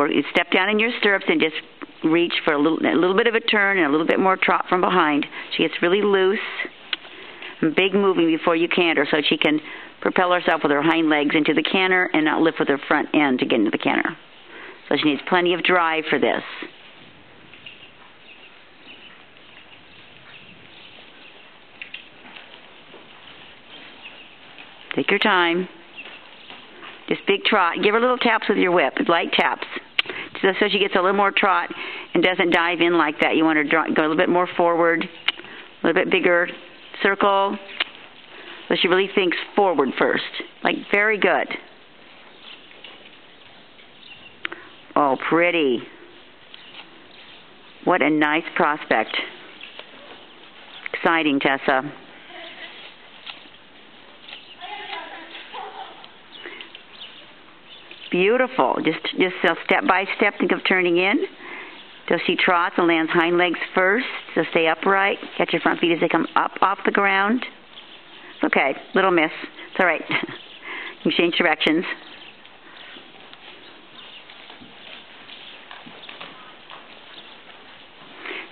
You step down in your stirrups and just reach for a little bit of a turn and a little bit more trot from behind. She gets really loose and big moving before you canter, so she can propel herself with her hind legs into the canter and not lift with her front end to get into the canter. So she needs plenty of drive for this. Take your time. Just big trot. Give her little taps with your whip, light taps, so she gets a little more trot and doesn't dive in like that. You want her to go a little bit more forward, a little bit bigger circle, so she really thinks forward first. Like, very good. Oh, pretty. What a nice prospect. Exciting, Tessa. Beautiful. Just step by step, think of turning in. So she trots and lands hind legs first. So stay upright. Catch your front feet as they come up off the ground. It's okay. Little miss. It's all right. You can change directions.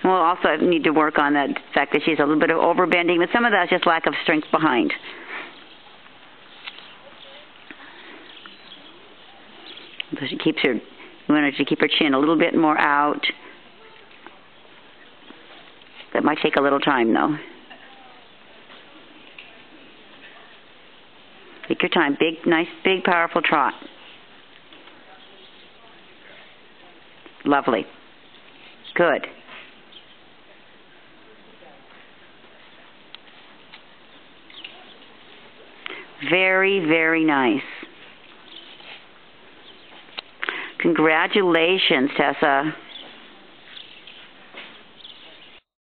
And we'll also need to work on the fact that she's a little bit of overbending, but some of that's just lack of strength behind. So she keeps her, you want her to keep her chin a little bit more out. That might take a little time, though. Take your time. Big, nice, big, powerful trot. Lovely. Good. Very, very nice. Congratulations, Tessa.